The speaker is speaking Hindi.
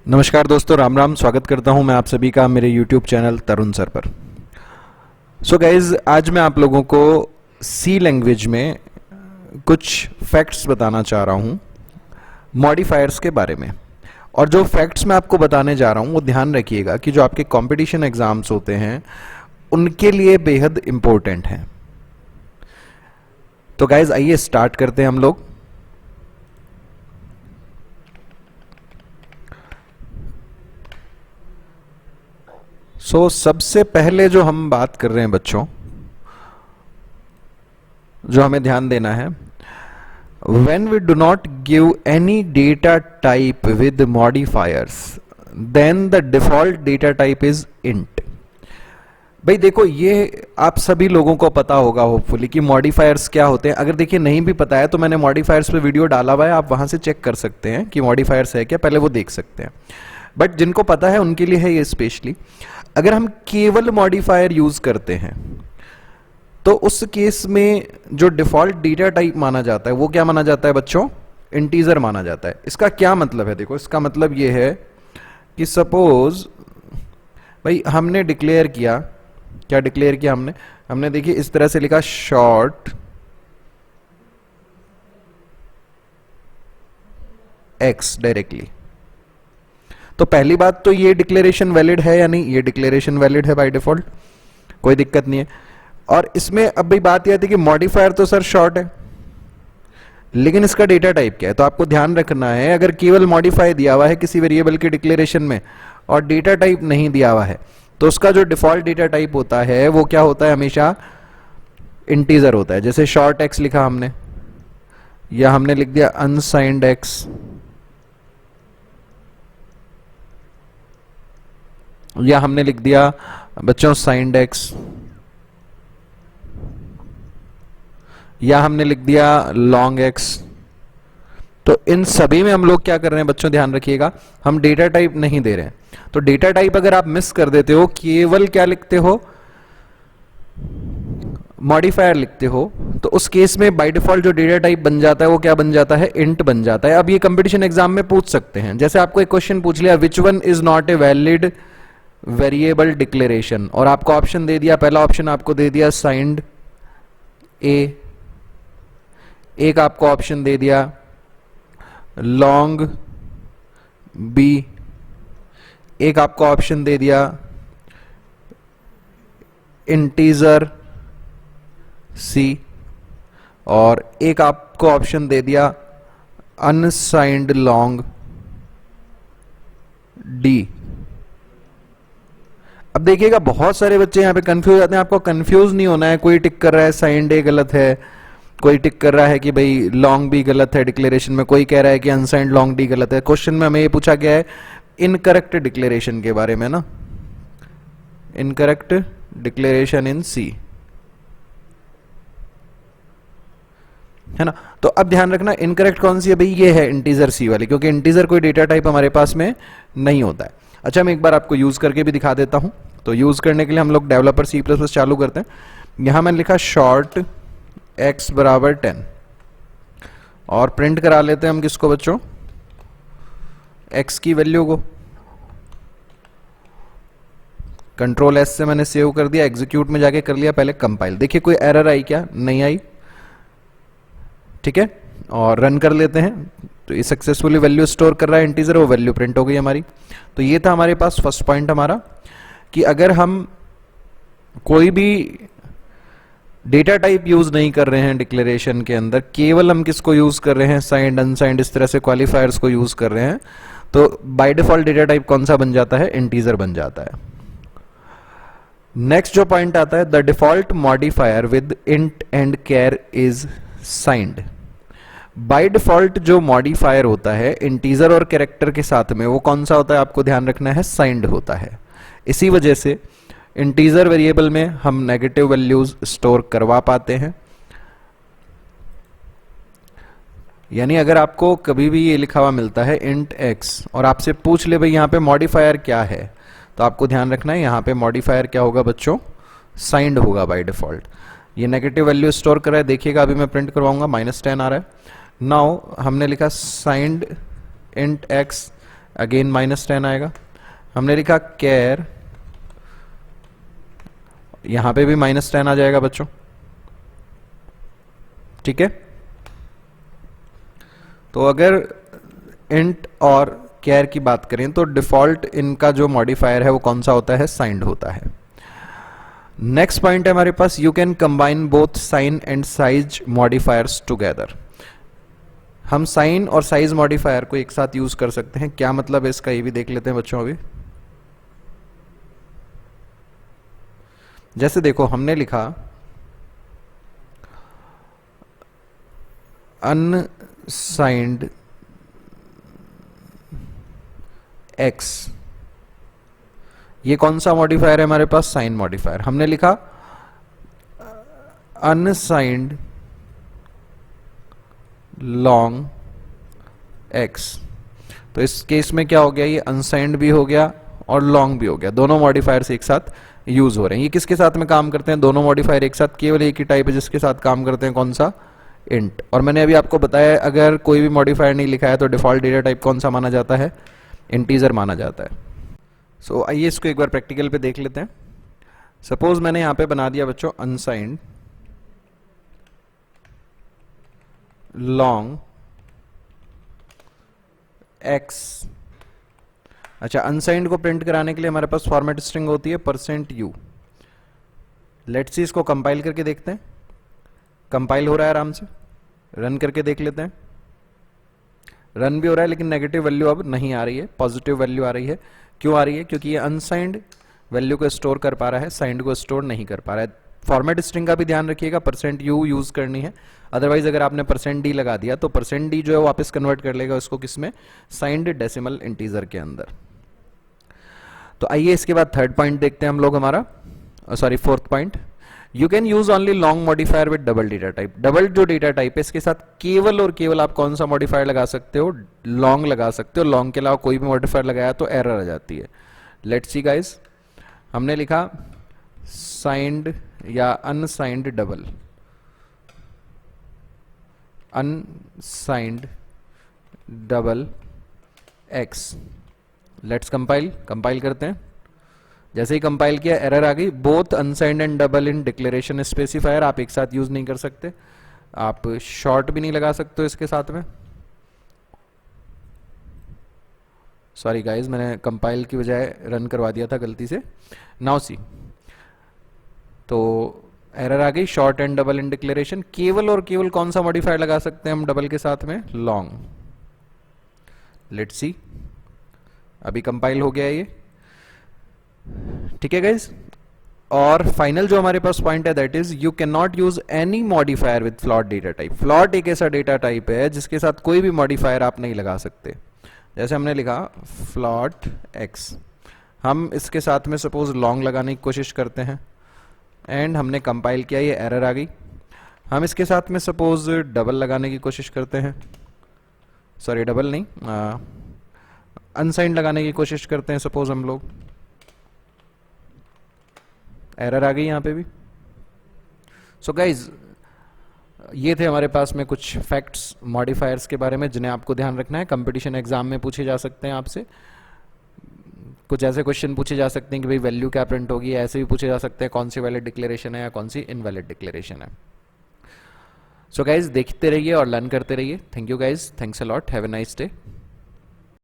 नमस्कार दोस्तों, राम राम। स्वागत करता हूं मैं आप सभी का मेरे YouTube चैनल तरुण सर पर। सो गाइज, आज मैं आप लोगों को सी लैंग्वेज में कुछ फैक्ट्स बताना चाह रहा हूं मॉडिफायर्स के बारे में। और जो फैक्ट्स मैं आपको बताने जा रहा हूं वो ध्यान रखिएगा कि जो आपके कंपटीशन एग्जाम्स होते हैं उनके लिए बेहद इंपॉर्टेंट हैं। तो गाइज आइए स्टार्ट करते हैं हम लोग। सबसे पहले जो हम बात कर रहे हैं बच्चों, जो हमें ध्यान देना है, when we do not give any data type with modifiers then the default data type is int। भाई देखो, ये आप सभी लोगों को पता होगा होपफुली कि मॉडिफायर्स क्या होते हैं। अगर देखिए नहीं भी पता है तो मैंने मॉडिफायर्स पे वीडियो डाला हुआ है, आप वहां से चेक कर सकते हैं कि मॉडिफायर्स है क्या, पहले वो देख सकते हैं। बट जिनको पता है उनके लिए है ये स्पेशली। अगर हम केवल मॉडिफायर यूज करते हैं तो उस केस में जो डिफॉल्ट डेटा टाइप माना जाता है वो क्या माना जाता है बच्चों? इंटीजर माना जाता है। इसका क्या मतलब है? देखो, इसका मतलब ये है कि सपोज भाई हमने डिक्लेयर किया, क्या डिक्लेयर किया हमने देखिए इस तरह से लिखा शॉर्ट एक्स डायरेक्टली। तो पहली बात तो ये डिक्लेरेशन वैलिड है या नहीं? ये डिक्लेरेशन वैलिड है बाय डिफॉल्ट, कोई दिक्कत नहीं है। और इसमें अब भी बात यह आती है कि मॉडिफायर तो सर शॉर्ट है, लेकिन इसका डेटा टाइप क्या है? तो आपको ध्यान रखना है, अगर केवल मॉडिफाई दिया हुआ है किसी वेरिएबल के डिक्लेरेशन में और डेटा टाइप नहीं दिया हुआ है तो उसका जो डिफॉल्ट डेटा टाइप होता है वो क्या होता है? हमेशा इंटीजर होता है। जैसे शॉर्ट एक्स लिखा हमने, या हमने लिख दिया अनसाइंड एक्स, या हमने लिख दिया बच्चों साइंड एक्स, या हमने लिख दिया लॉन्ग एक्स। तो इन सभी में हम लोग क्या कर रहे हैं बच्चों? ध्यान रखिएगा, हम डेटा टाइप नहीं दे रहे हैं। तो डेटा टाइप अगर आप मिस कर देते हो, केवल क्या लिखते हो? मॉडिफायर लिखते हो, तो उस केस में बाय डिफॉल्ट जो डेटा टाइप बन जाता है वो क्या बन जाता है? इंट बन जाता है। अब ये कंपटीशन एग्जाम में पूछ सकते हैं, जैसे आपको एक क्वेश्चन पूछ लिया, which one is not a valid variable declaration, और आपको ऑप्शन दे दिया, पहला ऑप्शन आपको दे दिया साइंड ए, एक आपको ऑप्शन दे दिया लॉन्ग बी, एक आपको ऑप्शन दे दिया इंटीजर सी, और एक आपको ऑप्शन दे दिया अनसाइंड लॉन्ग डी। अब देखिएगा, बहुत सारे बच्चे यहां पे कंफ्यूज हो जाते हैं। आपको कंफ्यूज नहीं होना है। कोई टिक कर रहा है साइंड ए गलत है, कोई टिक कर रहा है कि भाई लॉन्ग बी गलत है डिक्लेरेशन में, कोई कह रहा है कि अनसाइंड लॉन्ग डी गलत है। क्वेश्चन में हमें ये पूछा गया है इनकरेक्ट डिक्लेरेशन के बारे में ना, इनकरेक्ट डिक्लेरेशन इन सी, है ना। तो अब ध्यान रखना, इनकरेक्ट कौन सी है भाई? ये है इंटीजर सी वाली, क्योंकि इंटीजर कोई डेटा टाइप हमारे पास में नहीं होता है। अच्छा, मैं एक बार आपको यूज करके भी दिखा देता हूं। तो यूज करने के लिए हम लोग डेवलपर सी प्लस प्लस चालू करते हैं। यहां मैंने लिखा शॉर्ट x बराबर 10, और प्रिंट करा लेते हैं हम किसको बच्चों? x की वैल्यू को। कंट्रोल एस से मैंने सेव कर दिया, एग्जीक्यूट में जाके कर लिया पहले कंपाइल। देखिए कोई एरर आई क्या? नहीं आई, ठीक है। और रन कर लेते हैं, तो ये सक्सेसफुली वैल्यू स्टोर कर रहा है इंटीजर, वो वैल्यू प्रिंट हो गई हमारी। तो ये था हमारे पास फर्स्ट पॉइंट हमारा, कि अगर हम कोई भी डेटा टाइप यूज नहीं कर रहे हैं डिक्लेरेशन के अंदर, केवल हम किसको यूज कर रहे हैं? साइंड अनसाइंड, इस तरह से क्वालिफायर्स को यूज कर रहे हैं, तो बाय डिफॉल्ट डेटा टाइप कौन सा बन जाता है? इंटीजर बन जाता है। नेक्स्ट जो पॉइंट आता है, the default modifier with int and char is signed. By default जो मॉडिफायर होता है इंटीजर और कैरेक्टर के साथ में, वो कौन सा होता है? आपको ध्यान रखना है, साइंड होता है। इसी वजह से इंटीजर वेरिएबल में हम नेगेटिव वैल्यूज स्टोर करवा पाते हैं। यानी अगर आपको कभी भी ये लिखा हुआ मिलता है इंट एक्स, और आपसे पूछ ले भाई यहाँ पे मॉडिफायर क्या है, तो आपको ध्यान रखना है यहाँ पे मॉडिफायर क्या होगा बच्चों? साइंड होगा बाय डिफॉल्ट। ये नेगेटिव वैल्यू स्टोर कर रहा है, देखिएगा अभी मैं प्रिंट करवाऊंगा, -10 आ रहा है। नाउ हमने लिखा साइंड इंट एक्स, अगेन -10 आएगा। हमने लिखा केयर, यहां पे भी -10 आ जाएगा बच्चों, ठीक है। तो अगर इंट और केयर की बात करें तो डिफॉल्ट इनका जो मॉडिफायर है वो कौन सा होता है, साइंड होता है। नेक्स्ट पॉइंट है हमारे पास, you can combine both sign and size modifiers together. हम साइन और साइज मॉडिफायर को एक साथ यूज कर सकते हैं। क्या मतलब है इसका, ये भी देख लेते हैं बच्चों अभी। जैसे देखो हमने लिखा अनसाइंड एक्स, ये कौन सा मॉडिफायर है हमारे पास, साइन मॉडिफायर। हमने लिखा अनसाइंड लॉन्ग एक्स, तो इस केस में क्या हो गया, ये अनसाइंड भी हो गया और लॉन्ग भी हो गया, दोनों मॉडिफायर्स एक साथ यूज हो रहे हैं। ये किसके साथ में काम करते हैं, दोनों मॉडिफायर एक साथ, केवल एक ही टाइप है जिसके साथ काम करते हैं, कौन सा, इंट। और मैंने अभी आपको बताया अगर कोई भी मॉडिफायर नहीं लिखा है तो डिफॉल्ट डेटा टाइप कौन सा माना जाता है, इंटीजर माना जाता है। सो आइए इसको एक बार प्रैक्टिकल पे देख लेते हैं। सपोज मैंने यहां पे बना दिया बच्चों अनसाइंड लॉन्ग एक्स। अच्छा, अनसाइंड को प्रिंट कराने के लिए हमारे पास फॉर्मेट स्ट्रिंग होती है %u। लेट्स सी इसको कंपाइल करके देखते हैं। कंपाइल हो रहा है आराम से, रन करके देख लेते हैं। रन भी हो रहा है लेकिन नेगेटिव वैल्यू अब नहीं आ रही है, पॉजिटिव वैल्यू आ रही है। क्यों आ रही है, क्योंकि ये अनसाइंड वैल्यू को स्टोर कर पा रहा है, साइंड को स्टोर नहीं कर पा रहा है। फॉर्मेट स्ट्रिंग का भी ध्यान रखिएगा, %u यूज करनी है, अदरवाइज अगर आपने %d लगा दिया तो %d जो है वापस कन्वर्ट कर लेगा उसको किसमें, साइंड डेसिमल इंटीजर के अंदर। तो आइए इसके बाद थर्ड पॉइंट देखते हैं हम लोग हमारा, sorry fourth point, you can use only long modifier with double data type. Double जो डेटा टाइप है इसके साथ केवल और केवल आप कौन सा मॉडिफायर लगा सकते हो, लॉन्ग लगा सकते हो। लॉन्ग के अलावा कोई भी मॉडिफायर लगाया तो एरर आ जाती है। लेट्स सी गाइस, हमने लिखा साइंड या unsigned double, unsigned double x. Let's compile, compile करते हैं। जैसे ही कंपाइल किया एरर आ गई, both unsigned and double in declaration specifier आप एक साथ यूज नहीं कर सकते, आप शॉर्ट भी नहीं लगा सकते हो इसके साथ में। सॉरी गाइस, मैंने कंपाइल की बजाय रन करवा दिया था गलती से। नाउ सी, तो एरर आ गई, short and double in declaration. केवल और केवल कौन सा मॉडिफायर लगा सकते हैं हम डबल के साथ में, लॉन्ग। लेट्स सी, अभी कंपाइल हो गया ये, ठीक है गाइज। और फाइनल जो हमारे पास पॉइंट है that is you can not use any modifier with float data type. Float एक ऐसा डेटा टाइप है जिसके साथ कोई भी मॉडिफायर आप नहीं लगा सकते। जैसे हमने लिखा फ्लॉट एक्स, हम इसके साथ में सपोज लॉन्ग लगाने की कोशिश करते हैं एंड हमने कंपाइल किया, ये एरर आ गई। हम इसके साथ में सपोज डबल लगाने की कोशिश करते हैं, सॉरी डबल नहीं, अनसाइंड लगाने की कोशिश करते हैं सपोज हम लोग, एरर आ गई यहाँ पे भी। सो गाइज, ये थे हमारे पास में कुछ फैक्ट्स मॉडिफायर्स के बारे में जिन्हें आपको ध्यान रखना है। कंपटीशन एग्जाम में पूछे जा सकते हैं आपसे, कुछ ऐसे क्वेश्चन पूछे जा सकते हैं कि भाई वैल्यू क्या प्रिंट होगी, ऐसे भी पूछे जा सकते हैं कौन सी वैलिड डिक्लेरेशन है या कौन सी इनवैलिड डिक्लेरेशन है। सो गाइज, देखते रहिए और लर्न करते रहिए। Thank you guys, thanks a lot, have a nice day.